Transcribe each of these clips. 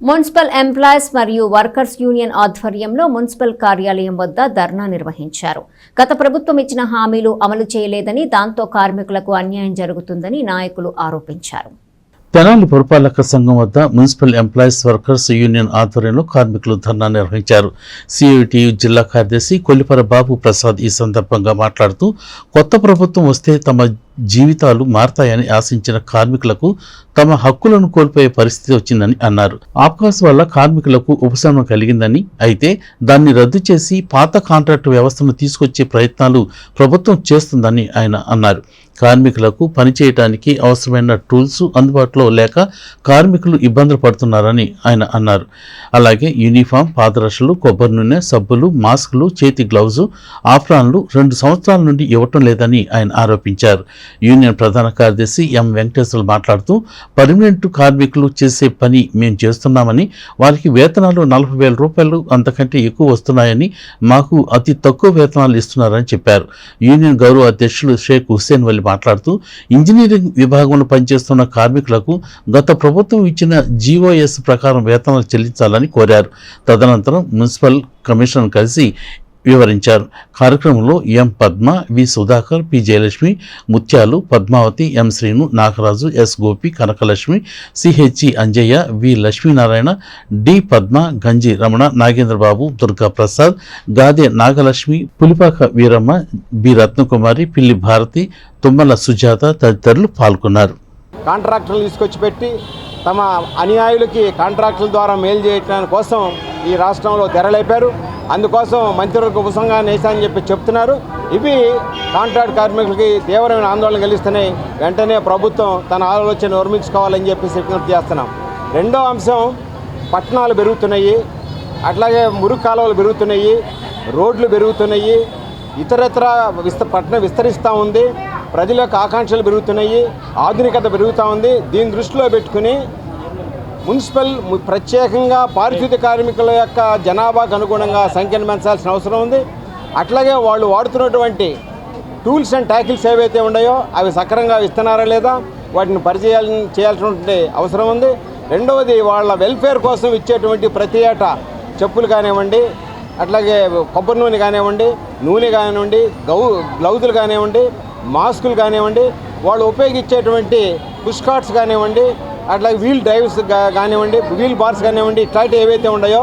Municipal employees మరియు workers union ఆధ్వర్యంలో municipal కార్యాలయం వద్ద ధర్నా నిర్వహించారు. గత ప్రభుత్వం ఇచ్చిన హామీలు అమలు చేయలేదని, దాంతో కార్మికులకు అన్యాయం జరుగుతుందని నాయకులు ఆరోపించారు. తెనాలి పురపాలక సంఘం వద్ద మున్సిపల్ ఎంప్లాయీస్ వర్కర్స్ యూనియన్ ఆధ్వర్యంలో కార్మికులు ధర్నా నిర్వహించారు. సిఐటియు జిల్లా కార్యదర్శి కొల్లిపర బాబు ప్రసాద్ ఈ సందర్భంగా మాట్లాడుతూ, కొత్త ప్రభుత్వం వస్తే తమ జీవితాలు మారతాయని ఆశించిన కార్మికులకు తమ హక్కులను కోల్పోయే పరిస్థితి వచ్చిందని అన్నారు. ఆప్కాస్ వల్ల కార్మికులకు ఉపశమనం కలిగిందని, అయితే దాన్ని రద్దు చేసి పాత కాంట్రాక్టు వ్యవస్థను తీసుకొచ్చే ప్రయత్నాలు ప్రభుత్వం చేస్తుందని ఆయన అన్నారు. కార్మికులకు పనిచేయడానికి అవసరమైన టూల్స్ అందుబాటులో లేక కార్మికులు ఇబ్బందులు పడుతున్నారని ఆయన అన్నారు. అలాగే యూనిఫామ్, పాదరక్షలు, కొబ్బరి నూనె, సబ్బులు, మాస్కులు, చేతి గ్లౌజు, ఆఫ్రాన్లు 2 సంవత్సరాల నుండి ఇవ్వటం లేదని ఆయన ఆరోపించారు. యూనియన్ ప్రధాన కార్యదర్శి ఎం వెంకటేశ్వర్లు మాట్లాడుతూ, పర్మనెంట్ కార్మికులు చేసే పని మేము చేస్తున్నామని, వారికి వేతనాలు 40,000 రూపాయలు అంతకంటే ఎక్కువ వస్తున్నాయని, మాకు అతి తక్కువ వేతనాలు ఇస్తున్నారని చెప్పారు. యూనియన్ గౌరవ అధ్యక్షులు షేక్ హుస్సేన్ వలి మాట్లాడుతూ, ఇంజనీరింగ్ విభాగంలో పనిచేస్తున్న కార్మికులకు గత ప్రభుత్వం ఇచ్చిన జీఓఎస్ ప్రకారం వేతనాలు చెల్లించాలని కోరారు. తదనంతరం మున్సిపల్ కమిషనర్ కలిసి వివరించారు. కార్యక్రమంలో ఎం పద్మ, వి సుధాకర్, పి జయలక్ష్మి, ముత్యాలు, పద్మావతి, ఎం శ్రీను, నాగరాజు, ఎస్ గోపి, కనకలక్ష్మి, సిహెచ్ఈ అంజయ్య, వి లక్ష్మీనారాయణ, డి పద్మ, గంజి రమణ, నాగేంద్రబాబు, దుర్గా ప్రసాద్, గాదే నాగలక్ష్మి, పులిపాక వీరమ్మ, బి రత్నకుమారి, పిల్లి భారతి, తుమ్మల సుజాత తదితరులు పాల్గొన్నారు. కాంట్రాక్టర్లు తీసుకొచ్చి పెట్టి తమ అనుయాయులకి కాంట్రాక్టుల ద్వారా మేలు చేయడం కోసం ఈ రాష్ట్రంలో తెరలేపారు. అందుకోసం మంత్రివర్గ ఉపసంఘాన్ని వేసాలని చెప్పి చెప్తున్నారు. ఇవి కాంట్రాక్ట్ కార్మికులకి తీవ్రమైన ఆందోళన కలిగిస్తున్నాయి. వెంటనే ప్రభుత్వం తన ఆలోచన నిర్మించుకోవాలని చెప్పి విజ్ఞప్తి చేస్తున్నాం. రెండో అంశం, పట్టణాలు పెరుగుతున్నాయి, అట్లాగే మురుగు కాలువలు పెరుగుతున్నాయి, రోడ్లు పెరుగుతున్నాయి, ఇతరత్ర పట్టణం విస్తరిస్తూ ఉంది, ప్రజల యొక్క ఆకాంక్షలు పెరుగుతున్నాయి, ఆధునికత పెరుగుతూ ఉంది. దీన్ని దృష్టిలో పెట్టుకుని మున్సిపల్ ప్రత్యేకంగా పారిశుద్ధ్య కార్మికుల యొక్క జనాభాకు అనుగుణంగా సంఖ్యను పెంచాల్సిన అవసరం ఉంది. అట్లాగే వాళ్ళు వాడుతున్నటువంటి టూల్స్ అండ్ ట్యాకిల్స్ ఏవైతే ఉన్నాయో అవి సక్రమంగా ఇస్తున్నారా లేదా వాటిని చేయాల్సినటువంటి అవసరం ఉంది. రెండవది, వాళ్ళ వెల్ఫేర్ కోసం ఇచ్చేటువంటి ప్రతి ఏటా చెప్పులు కానివ్వండి, అట్లాగే కొబ్బరి నూనె కానివ్వండి, నూనె కానివ్వండి, గ్లౌజులు కానివ్వండి, మాస్కులు కానివ్వండి, వాళ్ళు ఉపయోగించేటువంటి పుష్ కార్ట్స్ కానివ్వండి, అట్లాగే వీల్ డ్రైవ్స్ కానివ్వండి, వీల్ బార్స్ కానివ్వండి, ఇట్లాంటివి ఏవైతే ఉన్నాయో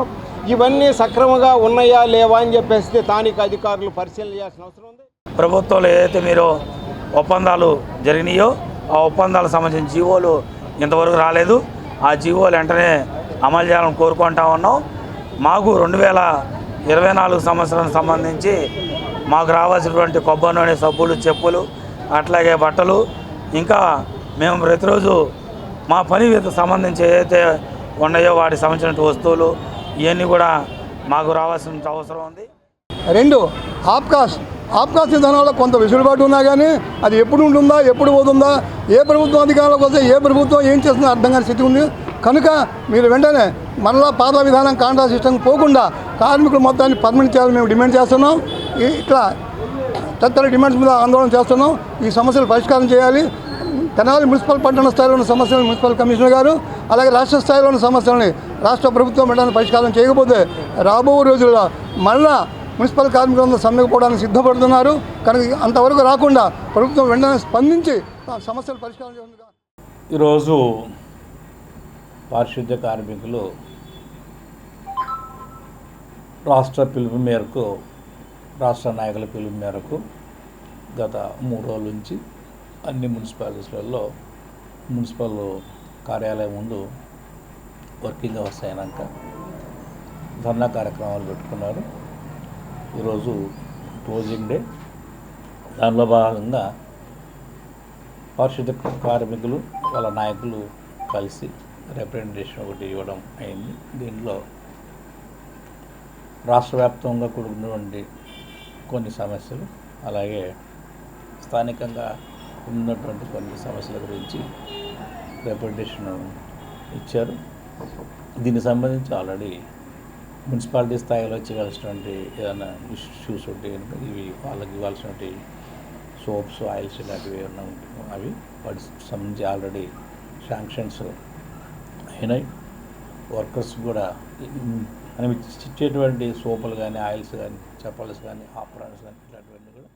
ఇవన్నీ సక్రమంగా ఉన్నాయా లేవా అని చెప్పేసి స్థానిక అధికారులు పరిశీలన చేయాల్సిన అవసరం ఉంది. ప్రభుత్వంలో ఏదైతే మీరు ఒప్పందాలు జరిగినాయో ఆ ఒప్పందాలకు సంబంధించిన జీవోలు ఇంతవరకు రాలేదు. ఆ జీవోలు వెంటనే అమలు చేయాలని కోరుకుంటా ఉన్నాం. మాకు 2024 సంవత్సరానికి సంబంధించి మాకు రావాల్సినటువంటి కొబ్బరి నూనె, సబ్బులు, చెప్పులు, అట్లాగే బట్టలు, ఇంకా మేము ప్రతిరోజు మా పని సంబంధించి ఏదైతే ఉన్నాయో వాటికి సంబంధించిన వస్తువులు ఇవన్నీ కూడా మాకు రావాల్సిన అవసరం ఉంది. రెండు, ఆప్కాస్ విధానంలో కొంత వెసులుబాటు ఉన్నా కానీ అది ఎప్పుడు ఉంటుందా, ఎప్పుడు పోతుందా, ఏ ప్రభుత్వం అధికారంలోకి వస్తే ఏ ప్రభుత్వం ఏం చేస్తుందో అర్థం కాని స్థితి ఉంది. కనుక మీరు వెంటనే మరలా పాత విధానం కాంట్రాక్ట్ సిస్టమ్ పోకుండా కార్మికులు మొత్తాన్ని పర్మనెంట్ చేయాలని మేము డిమాండ్ చేస్తున్నాం. ఇట్లా తదితర డిమాండ్స్ మీద ఆందోళన చేస్తున్నాం. ఈ సమస్యలు పరిష్కారం చేయాలి. తెనాలి మున్సిపల్ పట్టణ స్థాయిలో ఉన్న సమస్యలను మున్సిపల్ కమిషనర్ గారు, అలాగే రాష్ట్ర స్థాయిలో ఉన్న సమస్యలని రాష్ట్ర ప్రభుత్వం వెంటనే పరిష్కారం చేయకపోతే రాబో రోజుల్లో మళ్ళా మున్సిపల్ కార్మికులందరూ సమ్మెకపోవడానికి సిద్ధపడుతున్నారు. కనుక అంతవరకు రాకుండా ప్రభుత్వం వెంటనే స్పందించి సమస్యలు పరిష్కారం చేయాలి. ఈరోజు పారిశుద్ధ్య కార్మికులు రాష్ట్ర పిలుపు మేరకు, రాష్ట్ర నాయకుల పిలుపు మేరకు గత 3 రోజుల నుంచి అన్ని మున్సిపాలిటీస్లలో మున్సిపల్ కార్యాలయం ముందు వర్కింగ్ అవర్స్ అయినాక ధర్నా కార్యక్రమాలు పెట్టుకున్నారు. ఈరోజు క్లోజింగ్ డే. దానిలో భాగంగా పారిశుద్ధ్య కార్మికులు వాళ్ళ నాయకులు కలిసి రిప్రజెంటేషన్ ఒకటి ఇవ్వడం అయింది. దీనిలో రాష్ట్ర వ్యాప్తంగా కూడుకున్నటువంటి కొన్ని సమస్యలు, అలాగే స్థానికంగా ఉన్నటువంటి కొన్ని సమస్యల గురించి రిప్రజెంటేషన్ ఇచ్చారు. దీనికి సంబంధించి ఆల్రెడీ మున్సిపాలిటీ స్థాయిలో చేయవలసినటువంటి ఏదైనా ఇష్యూస్ ఉంటే కనుక ఇవి వాళ్ళకి ఇవ్వాల్సినటువంటి సోప్స్, ఆయిల్స్ ఇలాంటివి ఏమైనా అవి వాటికి సంబంధించి ఆల్రెడీ శాంక్షన్స్ అయినాయి. వర్కర్స్ కూడా మనం ఇచ్చేటువంటి సోపులు కానీ ఆయిల్స్ కానీ చప్పల్స్ కానీ ఆప్రాన్స్ కానీ ఇలాంటివన్నీ కూడా